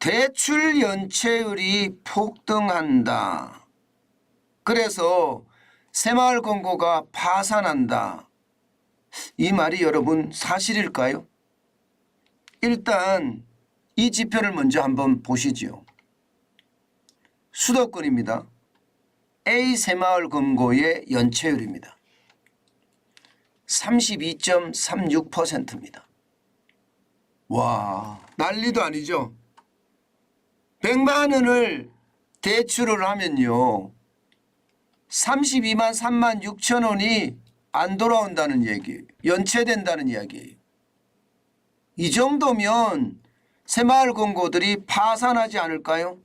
대출 연체율이 폭등한다. 그래서 새마을 금고가 파산한다. 이 말이 여러분 사실일까요? 일단 이 지표를 먼저 한번 보시죠. 수도권입니다. A 새마을 금고의 연체율입니다. 32.36%입니다. 와, 난리도 아니죠. 100만 원을 대출을 하면요 32만 3만 6천 원이 안 돌아온다는 얘기예요. 연체된다는 이야기예요. 이 정도면 새마을 금고들이 파산하지 않을까요?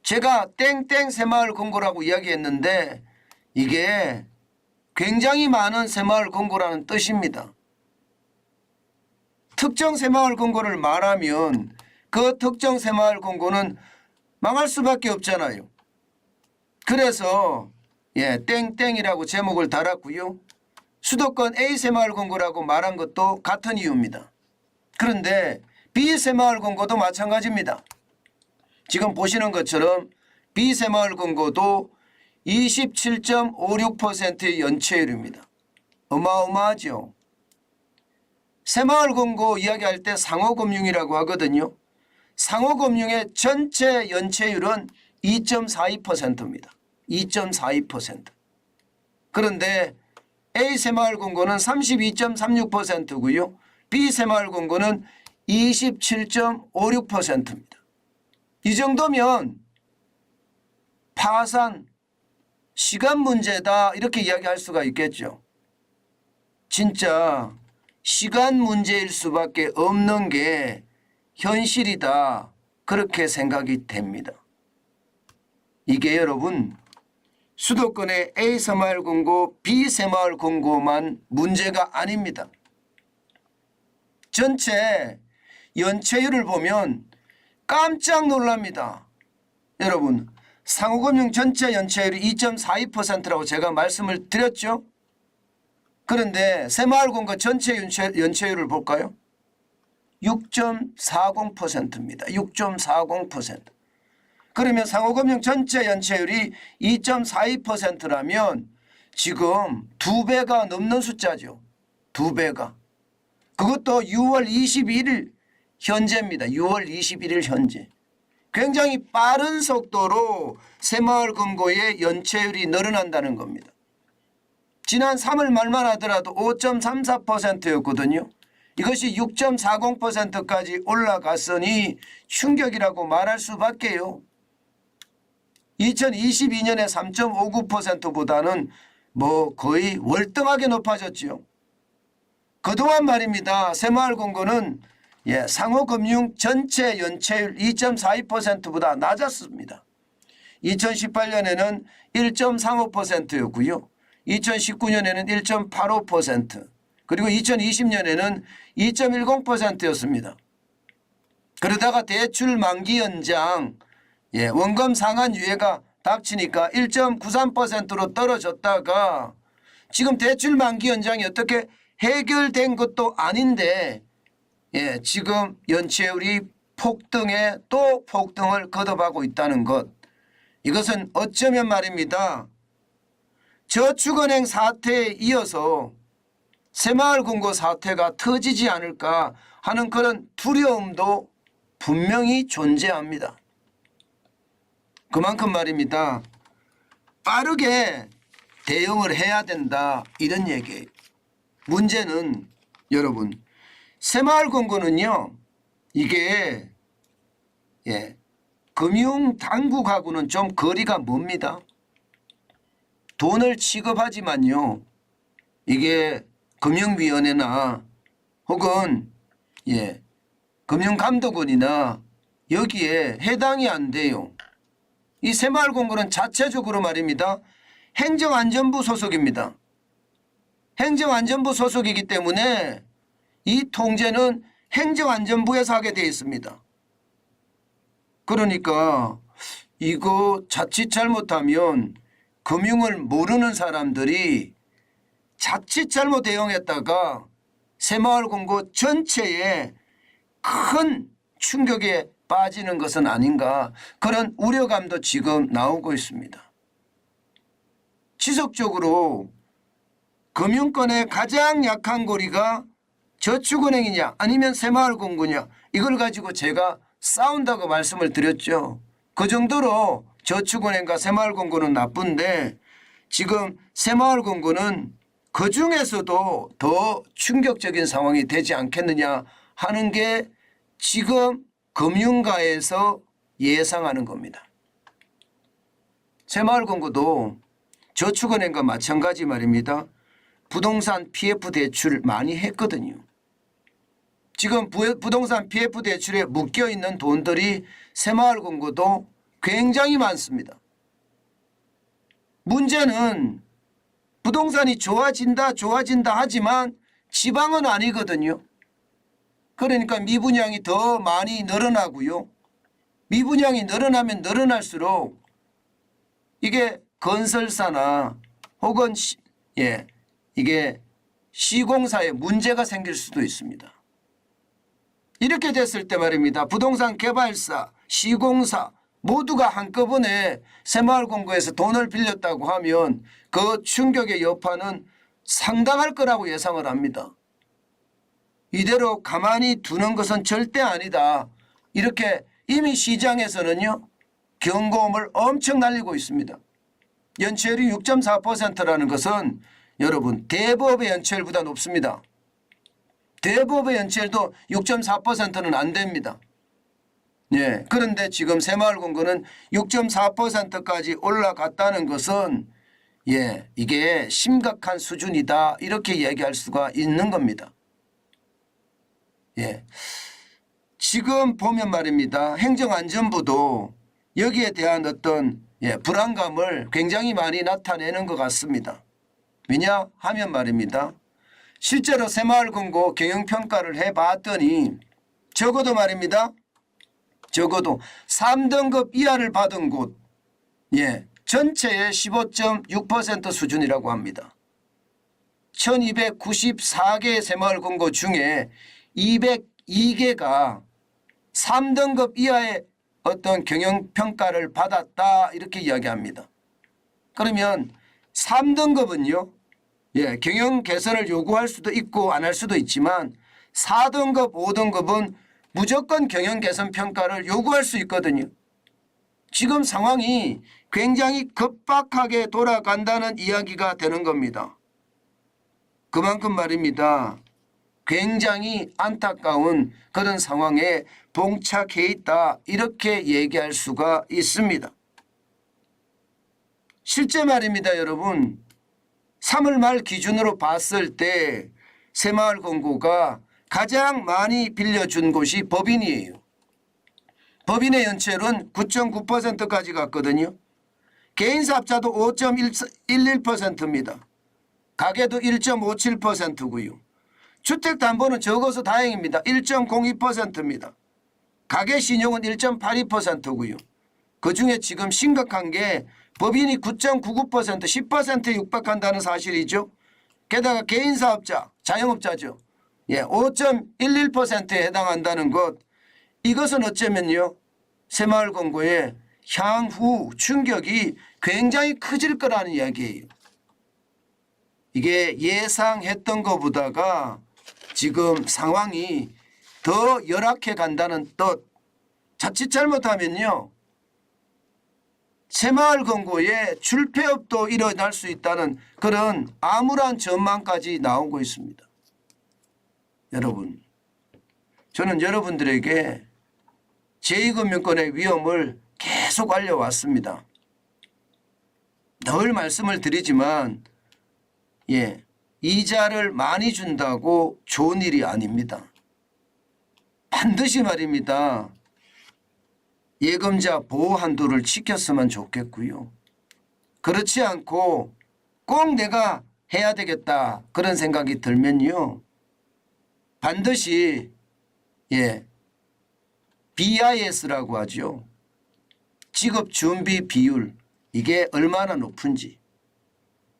제가 땡땡 새마을 금고라고 이야기했는데 이게 굉장히 많은 새마을 금고라는 뜻입니다. 특정 새마을 금고를 말하면 그 특정 새마을 금고는 망할 수밖에 없잖아요. 그래서 땡땡이라고 제목을 달았고요. 수도권 A 새마을 금고라고 말한 것도 같은 이유입니다. 그런데 B 새마을 금고도 마찬가지입니다. 지금 보시는 것처럼 B 새마을 금고도 27.56%의 연체율입니다. 어마어마하죠. 새마을 금고 이야기할 때 상호금융이라고 하거든요. 상호금융의 전체 연체율은 2.42%입니다. 2.42%. 그런데 A 새마을 금고는 32.36%고요. B 새마을 금고는 27.56%입니다. 이 정도면 파산, 시간 문제다 이렇게 이야기할 수가 있겠죠. 진짜 시간 문제일 수밖에 없는 게 현실이다 그렇게 생각이 됩니다. 이게 여러분 수도권의 A 새마을 금고, B 새마을 금고만 문제가 아닙니다. 전체 연체율을 보면 깜짝 놀랍니다. 여러분 상호금융 전체 연체율이 2.42%라고 제가 말씀을 드렸죠. 그런데 새마을 금고 전체 연체율을 볼까요? 6.40%입니다. 6.40%. 그러면 상호금융 전체 연체율이 2.42%라면 지금 2배가 넘는 숫자죠. 2배가. 그것도 6월 21일 현재입니다. 6월 21일 현재. 굉장히 빠른 속도로 새마을 금고의 연체율이 늘어난다는 겁니다. 지난 3월 말만 하더라도 5.34%였거든요. 이것이 6.40%까지 올라갔으니 충격이라고 말할 수밖에요. 2022년에 3.59%보다는 거의 월등하게 높아졌죠. 그동안 말입니다. 새마을 금고는 상호금융 전체 연체율 2.42%보다 낮았습니다. 2018년에는 1.35%였고요. 2019년에는 1.85%, 그리고 2020년에는 2.10%였습니다. 그러다가 대출 만기 연장, 원금 상환 유예가 닥치니까 1.93%로 떨어졌다가 지금 대출 만기 연장이 어떻게 해결된 것도 아닌데 지금 연체율이 폭등에 또 폭등을 거듭하고 있다는 것. 이것은 어쩌면 말입니다. 저축은행 사태에 이어서 새마을 금고 사태가 터지지 않을까 하는 그런 두려움도 분명히 존재합니다. 그만큼 말입니다. 빠르게 대응을 해야 된다 이런 얘기예요. 문제는 여러분 새마을 금고는요 이게 금융당국하고는 좀 거리가 멉니다. 돈을 취급하지만요 이게 금융위원회나 혹은 금융감독원이나 여기에 해당이 안 돼요. 이 새마을 금고는 자체적으로 말입니다. 행정안전부 소속입니다. 행정안전부 소속이기 때문에 이 통제는 행정안전부에서 하게 되어 있습니다. 그러니까 이거 자칫 잘못하면 금융을 모르는 사람들이 자칫 잘못 대응했다가 새마을 금고 전체에 큰 충격에 빠지는 것은 아닌가 그런 우려감도 지금 나오고 있습니다. 지속적으로 금융권의 가장 약한 고리가 저축은행이냐 아니면 새마을금고냐 이걸 가지고 제가 싸운다고 말씀을 드렸죠. 그 정도로 저축은행과 새마을금고는 나쁜데 지금 새마을금고는 그중에서도 더 충격적인 상황이 되지 않겠느냐 하는 게 지금 금융가에서 예상하는 겁니다. 새마을금고도 저축은행과 마찬가지 말입니다. 부동산 PF 대출 많이 했거든요. 지금 부동산 PF 대출에 묶여있는 돈들이 새마을금고도 굉장히 많습니다. 문제는 부동산이 좋아진다 하지만 지방은 아니거든요. 그러니까 미분양이 더 많이 늘어나고요. 미분양이 늘어나면 늘어날수록 이게 건설사나 혹은 이게 시공사에 문제가 생길 수도 있습니다. 이렇게 됐을 때 말입니다. 부동산 개발사, 시공사 모두가 한꺼번에 새마을금고에서 돈을 빌렸다고 하면 그 충격의 여파는 상당할 거라고 예상을 합니다. 이대로 가만히 두는 것은 절대 아니다. 이렇게 이미 시장에서는요. 경고음을 엄청 날리고 있습니다. 연체율이 6.4%라는 것은 여러분 대부업의 연체율보다 높습니다. 대부업의 연체율도 6.4%는 안 됩니다. 예, 그런데 지금 새마을금고는 6.4%까지 올라갔다는 것은 이게 심각한 수준이다 이렇게 얘기할 수가 있는 겁니다. 예, 지금 보면 말입니다. 행정안전부도 여기에 대한 어떤 불안감을 굉장히 많이 나타내는 것 같습니다. 왜냐하면 말입니다. 실제로 새마을금고 경영평가를 해봤더니 적어도 말입니다. 적어도 3등급 이하를 받은 곳 전체의 15.6% 수준이라고 합니다. 1294개의 새마을금고 중에 202개가 3등급 이하의 어떤 경영평가를 받았다 이렇게 이야기합니다. 그러면 3등급은요. 경영 개선을 요구할 수도 있고 안 할 수도 있지만 4등급, 5등급은 무조건 경영 개선 평가를 요구할 수 있거든요. 지금 상황이 굉장히 급박하게 돌아간다는 이야기가 되는 겁니다. 그만큼 말입니다. 굉장히 안타까운 그런 상황에 봉착해 있다 이렇게 얘기할 수가 있습니다. 실제 말입니다. 여러분 3월 말 기준으로 봤을 때 새마을금고가 가장 많이 빌려준 곳이 법인이에요. 법인의 연체율은 9.9%까지 갔거든요. 개인사업자도 5.11%입니다. 가계도 1.57%고요. 주택담보는 적어서 다행입니다. 1.02%입니다. 가계신용은 1.82%고요. 그중에 지금 심각한 게 법인이 9.99% 10%에 육박한다는 사실이죠. 게다가 개인사업자, 자영업자죠. 5.11%에 해당한다는 것. 이것은 어쩌면요. 새마을금고의 향후 충격이 굉장히 커질 거라는 이야기예요. 이게 예상했던 것보다가 지금 상황이 더 열악해 간다는 뜻. 자칫 잘못하면요. 새마을금고에 줄폐업도 일어날 수 있다는 그런 암울한 전망까지 나오고 있습니다. 여러분, 저는 여러분들에게 제2금융권의 위험을 계속 알려왔습니다. 늘 말씀을 드리지만 이자를 많이 준다고 좋은 일이 아닙니다. 반드시 말입니다. 예금자 보호 한도를 지켰으면 좋겠고요. 그렇지 않고 꼭 내가 해야 되겠다 그런 생각이 들면요. 반드시 BIS라고 하죠. 지급준비 비율 이게 얼마나 높은지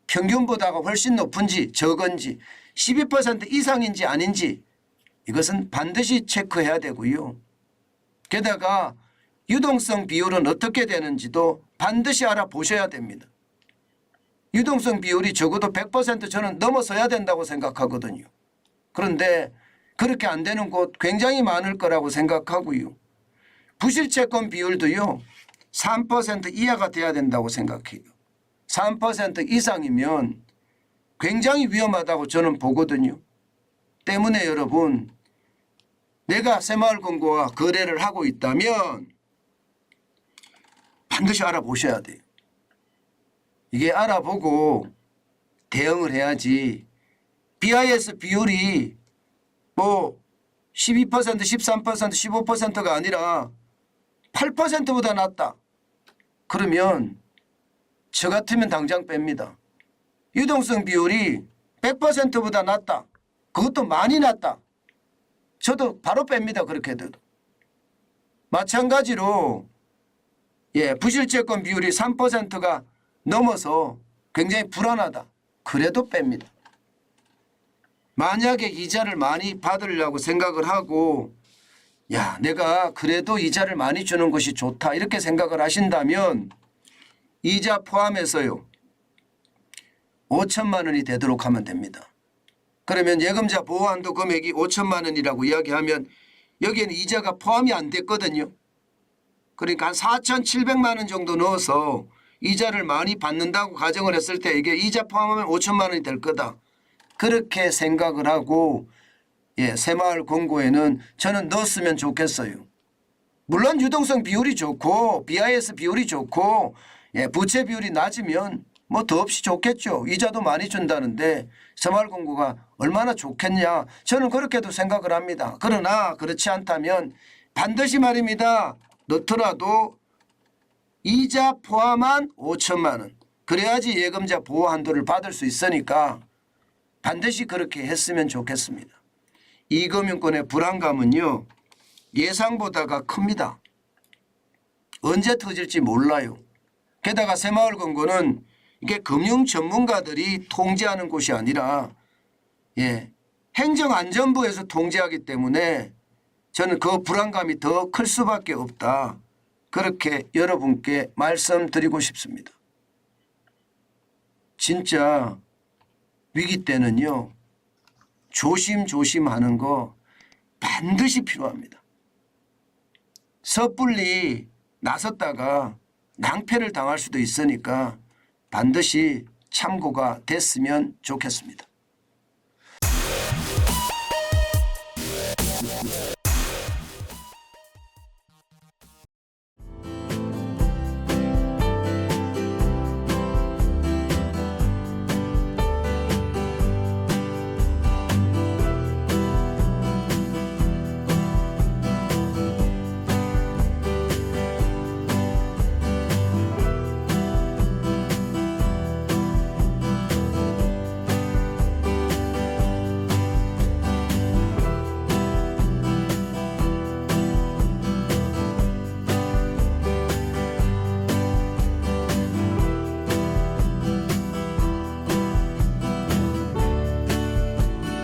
평균보다가 훨씬 높은지 적은지 12% 이상인지 아닌지 이것은 반드시 체크해야 되고요. 게다가 유동성 비율은 어떻게 되는지도 반드시 알아보셔야 됩니다. 유동성 비율이 적어도 100% 저는 넘어서야 된다고 생각하거든요. 그런데 그렇게 안 되는 곳 굉장히 많을 거라고 생각하고요. 부실채권 비율도요. 3% 이하가 돼야 된다고 생각해요. 3% 이상이면 굉장히 위험하다고 저는 보거든요. 때문에 여러분, 내가 새마을금고와 거래를 하고 있다면 반드시 알아보셔야 돼요. 이게 알아보고 대응을 해야지. BIS 비율이 뭐 12%, 13%, 15%가 아니라 8%보다 낮다. 그러면 저 같으면 당장 뺍니다. 유동성 비율이 100%보다 낮다. 그것도 많이 낮다. 저도 바로 뺍니다. 그렇게 해도. 마찬가지로 부실채권 비율이 3%가 넘어서 굉장히 불안하다. 그래도 뺍니다. 만약에 이자를 많이 받으려고 생각을 하고 내가 그래도 이자를 많이 주는 것이 좋다 이렇게 생각을 하신다면 이자 포함해서요 5천만 원이 되도록 하면 됩니다. 그러면 예금자 보호한도 금액이 5천만 원이라고 이야기하면 여기에는 이자가 포함이 안 됐거든요. 그러니까 한 4,700만 원 정도 넣어서 이자를 많이 받는다고 가정을 했을 때 이게 이자 포함하면 5천만 원이 될 거다. 그렇게 생각을 하고 새마을금고에는 저는 넣었으면 좋겠어요. 물론 유동성 비율이 좋고 BIS 비율이 좋고 부채 비율이 낮으면 뭐 더없이 좋겠죠. 이자도 많이 준다는데 새마을금고가 얼마나 좋겠냐. 저는 그렇게도 생각을 합니다. 그러나 그렇지 않다면 반드시 말입니다. 넣더라도 이자 포함한 5천만 원. 그래야지 예금자 보호 한도를 받을 수 있으니까 반드시 그렇게 했으면 좋겠습니다. 이 금융권의 불안감은요. 예상보다가 큽니다. 언제 터질지 몰라요. 게다가 새마을금고는 이게 금융 전문가들이 통제하는 곳이 아니라 행정안전부에서 통제하기 때문에 저는 그 불안감이 더 클 수밖에 없다. 그렇게 여러분께 말씀드리고 싶습니다. 진짜 위기 때는요. 조심조심하는 거 반드시 필요합니다. 섣불리 나섰다가 낭패를 당할 수도 있으니까 반드시 참고가 됐으면 좋겠습니다.